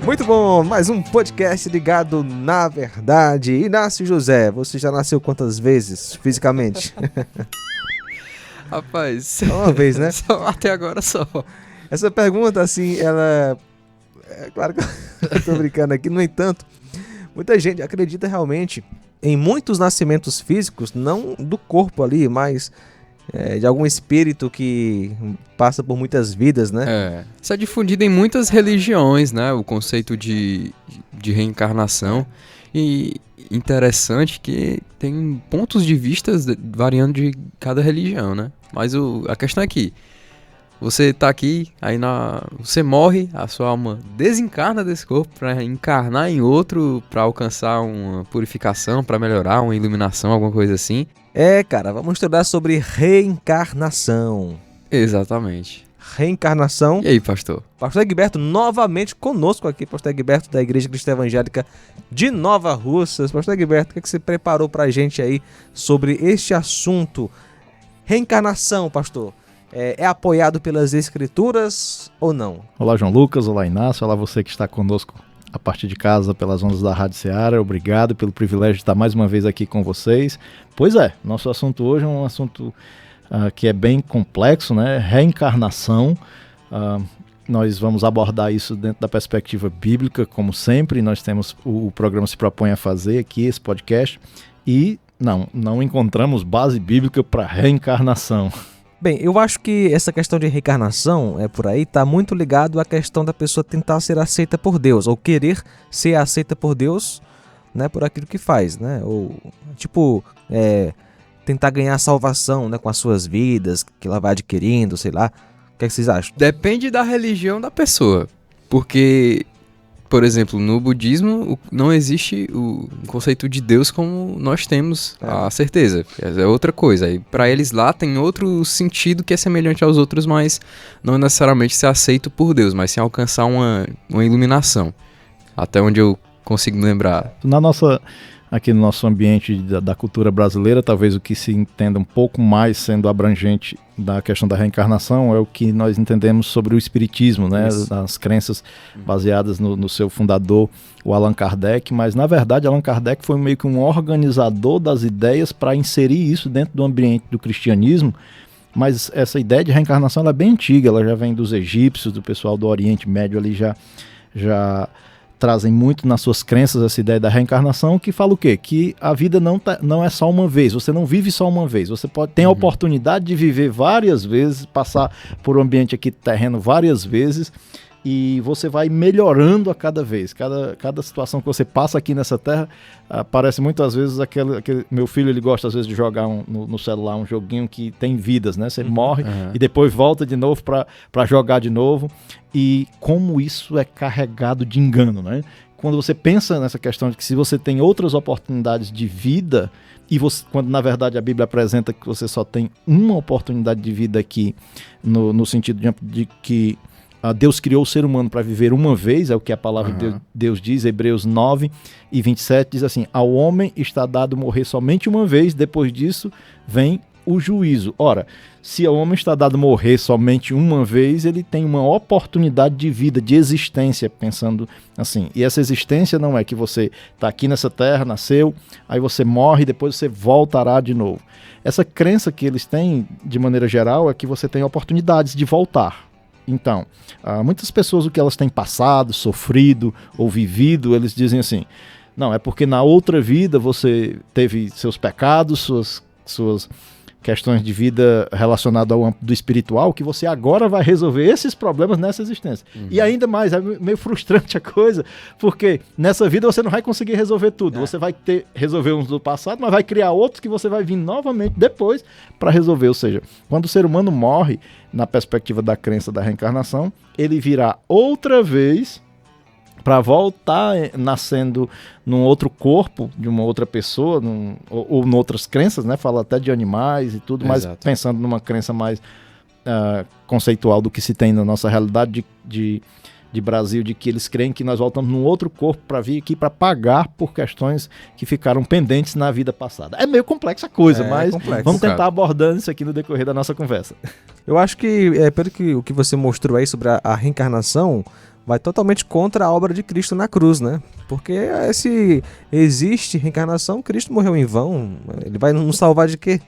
Muito bom, mais um podcast ligado na verdade. Inácio José, você já nasceu quantas vezes, fisicamente? Rapaz... Só uma vez, né? Até agora só. Essa pergunta, assim, ela... É claro que eu tô brincando aqui, no entanto, muita gente acredita realmente em muitos nascimentos físicos, não do corpo ali, mas de algum espírito que passa por muitas vidas, né? Isso é difundido em muitas religiões, né? O conceito de reencarnação. E interessante que tem pontos de vista variando de cada religião, né? Mas a questão é que você tá aqui, aí você morre, a sua alma desencarna desse corpo para encarnar em outro, para alcançar uma purificação, para melhorar, uma iluminação, alguma coisa assim. Cara, vamos estudar sobre reencarnação. Exatamente. Reencarnação. E aí, pastor? Pastor Egberto novamente conosco aqui, Pastor Egberto da Igreja Cristã Evangélica de Nova Russas. Pastor Egberto, o que você preparou pra gente aí sobre este assunto? Reencarnação, pastor. É apoiado pelas Escrituras ou não? Olá, João Lucas. Olá, Inácio. Olá, você que está conosco a partir de casa pelas ondas da Rádio Seara. Obrigado pelo privilégio de estar mais uma vez aqui com vocês. Pois é, nosso assunto hoje é um assunto que é bem complexo, né? Reencarnação. Nós vamos abordar isso dentro da perspectiva bíblica, como sempre. Nós temos, o programa se propõe a fazer aqui, esse podcast, e não encontramos base bíblica para reencarnação. Bem, eu acho que essa questão de reencarnação por aí está muito ligado à questão da pessoa tentar ser aceita por Deus, ou querer ser aceita por Deus, né, por aquilo que faz, né? Ou tentar ganhar salvação, né, com as suas vidas, que ela vai adquirindo, sei lá. O que vocês acham? Depende da religião da pessoa, porque, por exemplo, no budismo não existe o conceito de Deus como nós temos a certeza. É outra coisa. E para eles lá tem outro sentido que é semelhante aos outros, mas não necessariamente ser aceito por Deus, mas sim alcançar uma iluminação. Até onde eu consigo me lembrar. Aqui no nosso ambiente da cultura brasileira, talvez o que se entenda um pouco mais sendo abrangente da questão da reencarnação é o que nós entendemos sobre o espiritismo, né? As crenças baseadas no seu fundador, o Allan Kardec, mas na verdade Allan Kardec foi meio que um organizador das ideias para inserir isso dentro do ambiente do cristianismo. Mas essa ideia de reencarnação ela é bem antiga, ela já vem dos egípcios, do pessoal do Oriente Médio ali já trazem muito nas suas crenças essa ideia da reencarnação, que fala o quê? Que a vida não é só uma vez, você não vive só uma vez, você ter a oportunidade de viver várias vezes, passar por um ambiente aqui terreno várias vezes, e você vai melhorando a cada vez. Cada situação que você passa aqui nessa terra, parece muitas vezes aquele meu filho, ele gosta às vezes de jogar no celular um joguinho que tem vidas, né? Você morre e depois volta de novo para jogar de novo. E como isso é carregado de engano, né? Quando você pensa nessa questão de que se você tem outras oportunidades de vida, quando na verdade a Bíblia apresenta que você só tem uma oportunidade de vida aqui, no sentido de que Deus criou o ser humano para viver uma vez, é o que a palavra de Deus diz, Hebreus 9:27, diz assim: ao homem está dado morrer somente uma vez, depois disso vem o juízo. Ora, se ao homem está dado morrer somente uma vez, ele tem uma oportunidade de vida, de existência, pensando assim. E essa existência não é que você está aqui nessa terra, nasceu, aí você morre e depois você voltará de novo. Essa crença que eles têm, de maneira geral, é que você tem oportunidades de voltar. Então, muitas pessoas, o que elas têm passado, sofrido ou vivido, eles dizem assim: não, é porque na outra vida você teve seus pecados, suas questões de vida relacionadas ao âmbito do espiritual, que você agora vai resolver esses problemas nessa existência. E ainda mais, é meio frustrante a coisa, porque nessa vida você não vai conseguir resolver tudo. Você vai resolver uns do passado, mas vai criar outros que você vai vir novamente depois para resolver. Ou seja, quando o ser humano morre, na perspectiva da crença da reencarnação, ele virá outra vez para voltar nascendo num outro corpo de uma outra pessoa, ou em outras crenças, né? Fala até de animais e tudo, mas pensando numa crença mais conceitual do que se tem na nossa realidade de Brasil, de que eles creem que nós voltamos num outro corpo para vir aqui para pagar por questões que ficaram pendentes na vida passada. É meio complexa a coisa, mas vamos tentar abordando isso aqui no decorrer da nossa conversa. Eu acho que, pelo que o que você mostrou aí sobre a reencarnação, vai totalmente contra a obra de Cristo na cruz, né? Porque se existe reencarnação, Cristo morreu em vão. Ele vai nos salvar de quê?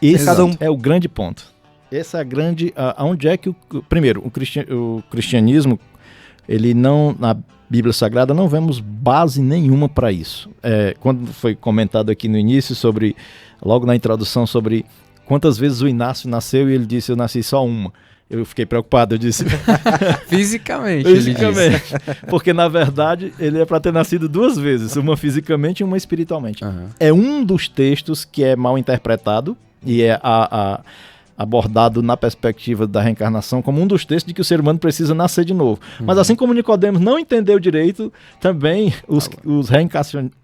Esse Cada um... é o grande ponto. Essa é a grande... Onde é que primeiro, o cristianismo, ele não... Na Bíblia Sagrada não vemos base nenhuma para isso. Quando foi comentado aqui no início sobre... Logo na introdução sobre quantas vezes o Inácio nasceu e ele disse, eu nasci só uma. Eu fiquei preocupado, eu disse... Fisicamente, fisicamente. Porque, na verdade, ele é para ter nascido 2 vezes. Uma fisicamente e uma espiritualmente. Uhum. É um dos textos que é mal interpretado e é abordado na perspectiva da reencarnação como um dos textos de que o ser humano precisa nascer de novo. Uhum. Mas assim como Nicodemos não entendeu direito, também os reencarnacionistas...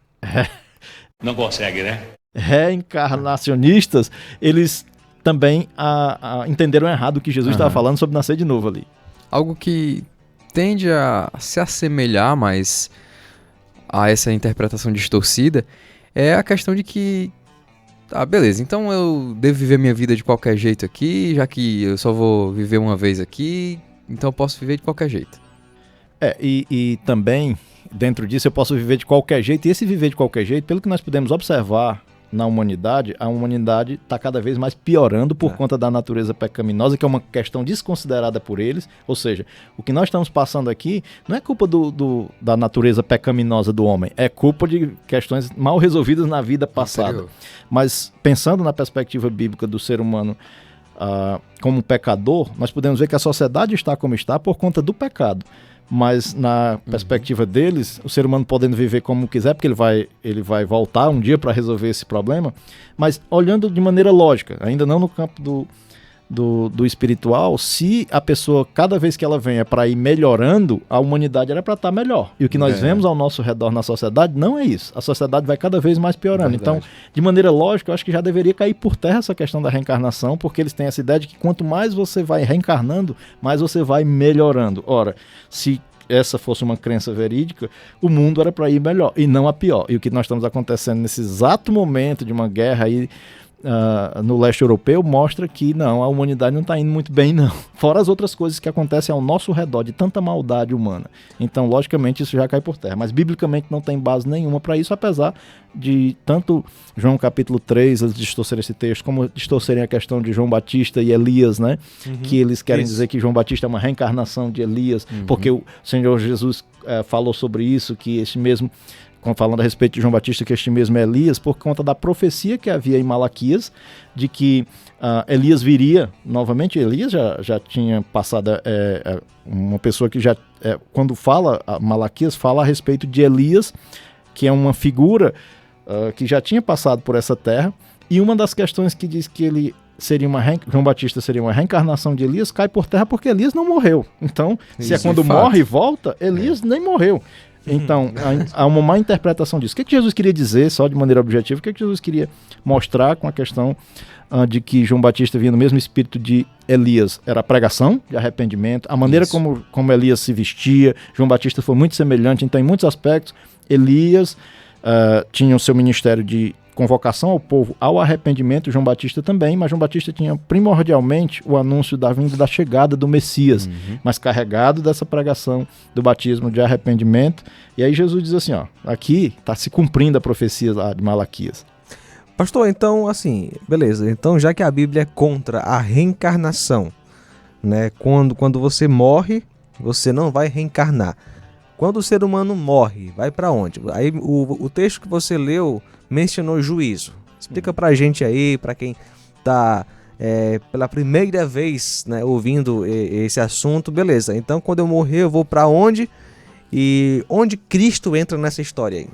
Não consegue, né? Reencarnacionistas, eles também entenderam errado o que Jesus estava falando sobre nascer de novo ali. Algo que tende a se assemelhar mais a essa interpretação distorcida é a questão de que, beleza, então eu devo viver minha vida de qualquer jeito aqui, já que eu só vou viver uma vez aqui, então eu posso viver de qualquer jeito. E também, dentro disso, eu posso viver de qualquer jeito, e esse viver de qualquer jeito, pelo que nós podemos observar na humanidade, a humanidade está cada vez mais piorando por conta da natureza pecaminosa, que é uma questão desconsiderada por eles. Ou seja, o que nós estamos passando aqui não é culpa da natureza pecaminosa do homem, é culpa de questões mal resolvidas na vida passada. Anterior. Mas pensando na perspectiva bíblica do ser humano como pecador, nós podemos ver que a sociedade está como está por conta do pecado. Mas na perspectiva deles, o ser humano podendo viver como quiser, porque ele vai voltar um dia para resolver esse problema, mas olhando de maneira lógica, ainda não no campo do espiritual, se a pessoa, cada vez que ela vem é para ir melhorando, a humanidade era para estar melhor. E o que nós vemos ao nosso redor na sociedade não é isso. A sociedade vai cada vez mais piorando. Verdade. Então, de maneira lógica, eu acho que já deveria cair por terra essa questão da reencarnação, porque eles têm essa ideia de que quanto mais você vai reencarnando, mais você vai melhorando. Ora, se essa fosse uma crença verídica, o mundo era para ir melhor e não a pior. E o que nós estamos acontecendo nesse exato momento de uma guerra aí no leste europeu mostra que não, a humanidade não está indo muito bem não, fora as outras coisas que acontecem ao nosso redor de tanta maldade humana. Então logicamente isso já cai por terra, mas biblicamente não tem base nenhuma para isso, apesar de tanto João capítulo 3 eles distorcerem esse texto, como distorcerem a questão de João Batista e Elias, né? Que eles querem dizer que João Batista é uma reencarnação de Elias, porque o Senhor Jesus falou sobre isso, que esse mesmo, falando a respeito de João Batista, que este mesmo é Elias, por conta da profecia que havia em Malaquias, de que Elias viria novamente. Elias já tinha passado, uma pessoa que já, quando fala, Malaquias fala a respeito de Elias, que é uma figura que já tinha passado por essa terra, e uma das questões que diz que ele seria João Batista seria uma reencarnação de Elias, cai por terra porque Elias não morreu. Então, se é quando morre e volta, Elias nem morreu. Então, há uma má interpretação disso. O que Jesus queria dizer, só de maneira objetiva, o que Jesus queria mostrar com a questão de que João Batista vinha no mesmo espírito de Elias? Era a pregação de arrependimento, a maneira como Elias se vestia. João Batista foi muito semelhante, então, em muitos aspectos, Elias tinha o seu ministério de convocação ao povo ao arrependimento, João Batista também, mas João Batista tinha primordialmente o anúncio da vinda da chegada do Messias, mas carregado dessa pregação do batismo de arrependimento. E aí Jesus diz assim, aqui está se cumprindo a profecia lá de Malaquias. Pastor, então assim, beleza, então já que a Bíblia é contra a reencarnação, né, quando você morre, você não vai reencarnar. Quando o ser humano morre, vai para onde? Aí o texto que você leu mencionou juízo. Explica pra gente aí, pra quem tá pela primeira vez, né, ouvindo esse assunto. Beleza, então quando eu morrer eu vou pra onde? E onde Cristo entra nessa história aí?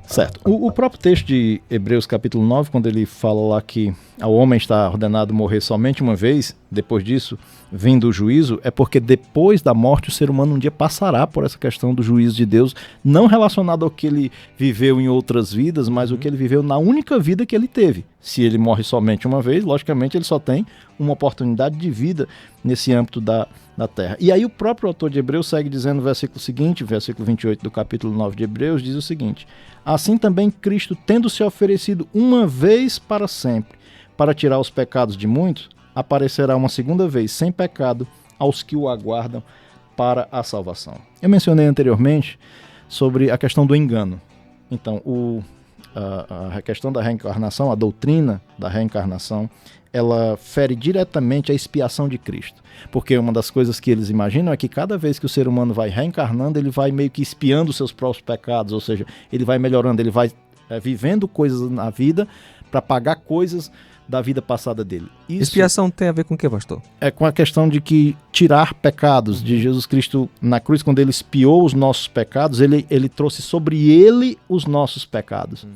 Certo. O próprio texto de Hebreus capítulo 9, quando ele fala lá que ao homem está ordenado morrer somente uma vez, depois disso, vindo o juízo, é porque depois da morte o ser humano um dia passará por essa questão do juízo de Deus, não relacionado ao que ele viveu em outras vidas, mas o que ele viveu na única vida que ele teve. Se ele morre somente uma vez, logicamente ele só tem uma oportunidade de vida nesse âmbito da terra. E aí o próprio autor de Hebreus segue dizendo no versículo seguinte, versículo 28 do capítulo 9 de Hebreus, diz o seguinte: assim também Cristo, tendo se oferecido uma vez para sempre, para tirar os pecados de muitos, aparecerá uma segunda vez, sem pecado, aos que o aguardam para a salvação. Eu mencionei anteriormente sobre a questão do engano. Então, a questão da reencarnação, a doutrina da reencarnação, ela fere diretamente a expiação de Cristo. Porque uma das coisas que eles imaginam é que cada vez que o ser humano vai reencarnando, ele vai meio que expiando os seus próprios pecados, ou seja, ele vai melhorando, ele vai vivendo coisas na vida para pagar coisas da vida passada dele. Isso Expiação tem a ver com o que, pastor? é com a questão de que tirar pecados de Jesus Cristo na cruz, quando ele expiou os nossos pecados, ele trouxe sobre ele os nossos pecados.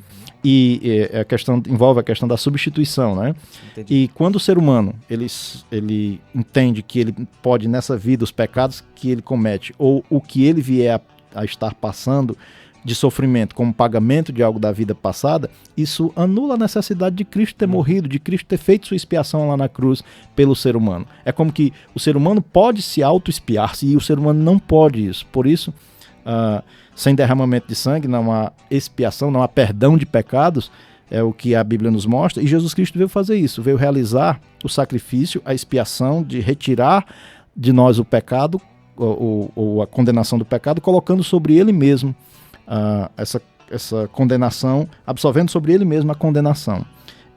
E a questão envolve a questão da substituição, né? Entendi. E quando o ser humano ele entende que ele pode nessa vida os pecados que ele comete ou o que ele vier a estar passando de sofrimento como pagamento de algo da vida passada, isso anula a necessidade de Cristo ter morrido, de Cristo ter feito sua expiação lá na cruz pelo ser humano. É como que o ser humano pode se auto-expiar-se e o ser humano não pode isso. Por isso, sem derramamento de sangue não há expiação, não há perdão de pecados, é o que a Bíblia nos mostra, e Jesus Cristo veio fazer isso, veio realizar o sacrifício, a expiação de retirar de nós o pecado, ou a condenação do pecado, colocando sobre ele mesmo essa condenação, absorvendo sobre ele mesmo a condenação.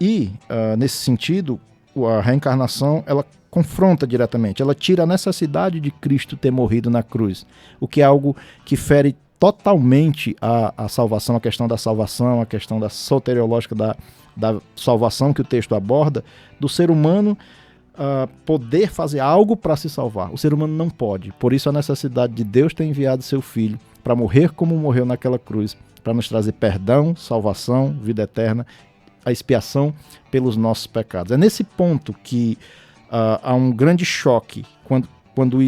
E, nesse sentido, a reencarnação, ela confronta diretamente, ela tira a necessidade de Cristo ter morrido na cruz, o que é algo que fere totalmente a salvação, a questão da salvação, a questão da soteriológica da salvação que o texto aborda, do ser humano poder fazer algo para se salvar. O ser humano não pode, por isso a necessidade de Deus ter enviado seu Filho para morrer como morreu naquela cruz, para nos trazer perdão, salvação, vida eterna, a expiação pelos nossos pecados. É nesse ponto que há um grande choque quando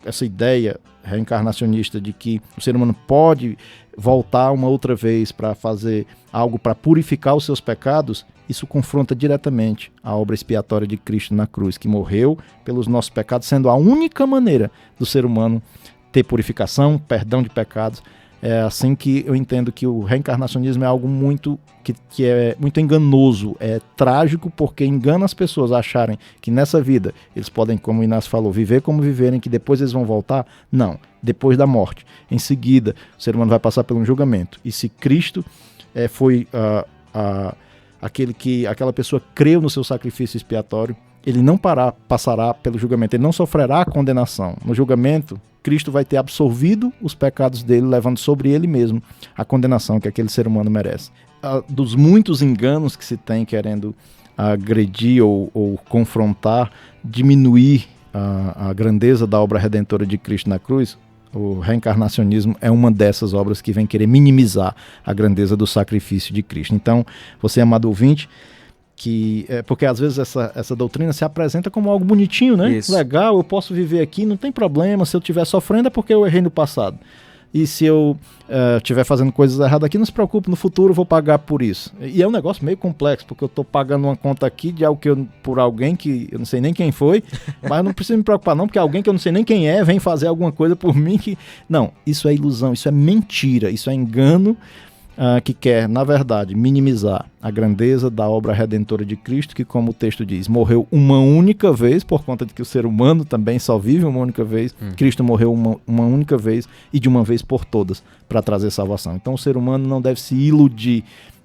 essa ideia reencarnacionista de que o ser humano pode voltar uma outra vez para fazer algo para purificar os seus pecados, isso confronta diretamente a obra expiatória de Cristo na cruz, que morreu pelos nossos pecados, sendo a única maneira do ser humano ter purificação, perdão de pecados. É assim que eu entendo que o reencarnacionismo é algo muito que é muito enganoso, é trágico, porque engana as pessoas a acharem que nessa vida eles podem, como o Inácio falou, viver como viverem, que depois eles vão voltar. Não, depois da morte. Em seguida, o ser humano vai passar por um julgamento. E se Cristo foi aquela pessoa creu no seu sacrifício expiatório, ele não passará pelo julgamento, ele não sofrerá a condenação. No julgamento, Cristo vai ter absorvido os pecados dele, levando sobre ele mesmo a condenação que aquele ser humano merece. Dos muitos enganos que se tem querendo agredir ou confrontar, diminuir a grandeza da obra redentora de Cristo na cruz, o reencarnacionismo é uma dessas obras que vem querer minimizar a grandeza do sacrifício de Cristo. Então, você, amado ouvinte, porque às vezes essa doutrina se apresenta como algo bonitinho, né? Isso. Legal, eu posso viver aqui, não tem problema. Se eu estiver sofrendo é porque eu errei no passado. E se eu estiver fazendo coisas erradas aqui, não se preocupe, no futuro eu vou pagar por isso. E é um negócio meio complexo, porque eu estou pagando uma conta aqui de algo por alguém que eu não sei nem quem foi, mas eu não preciso me preocupar não, porque alguém que eu não sei nem quem é vem fazer alguma coisa por mim que... Não, isso é ilusão, isso é mentira, isso é engano, que quer, na verdade, minimizar a grandeza da obra redentora de Cristo, que, como o texto diz, morreu uma única vez, por conta de que o ser humano também só vive uma única vez. Cristo morreu uma única vez e de uma vez por todas para trazer salvação. Então o ser humano não deve se iludir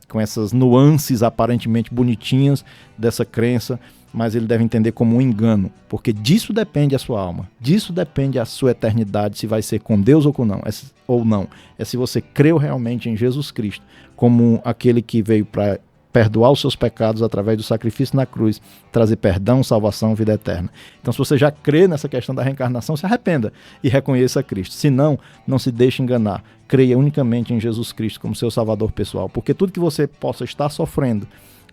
com essas nuances aparentemente bonitinhas dessa crença, mas ele deve entender como um engano, porque disso depende a sua alma, disso depende a sua eternidade, se vai ser com Deus ou não. É se você creu realmente em Jesus Cristo como aquele que veio para perdoar os seus pecados através do sacrifício na cruz, trazer perdão, salvação, vida eterna. Então, se você já crê nessa questão da reencarnação, se arrependa e reconheça Cristo. Se não, não se deixe enganar. Creia unicamente em Jesus Cristo como seu salvador pessoal, porque tudo que você possa estar sofrendo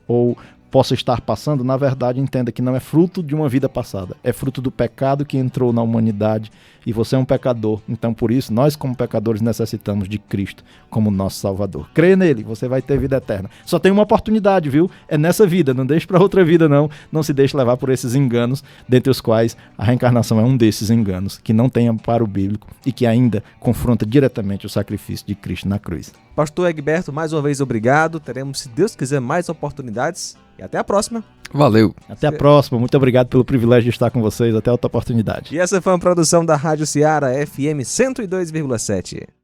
ou possa estar passando, na verdade, entenda que não é fruto de uma vida passada, é fruto do pecado que entrou na humanidade, e você é um pecador. Então, por isso, nós como pecadores necessitamos de Cristo como nosso Salvador. Creia nele, você vai ter vida eterna. Só tem uma oportunidade, viu? É nessa vida, não deixe para outra vida não se deixe levar por esses enganos, dentre os quais a reencarnação é um desses enganos, que não tem amparo bíblico e que ainda confronta diretamente o sacrifício de Cristo na cruz. Pastor Egberto, mais uma vez obrigado. Teremos, se Deus quiser, mais oportunidades E até a próxima. Valeu. Até a próxima. Muito obrigado pelo privilégio de estar com vocês. Até outra oportunidade. E essa foi uma produção da Rádio Ceará FM 102,7.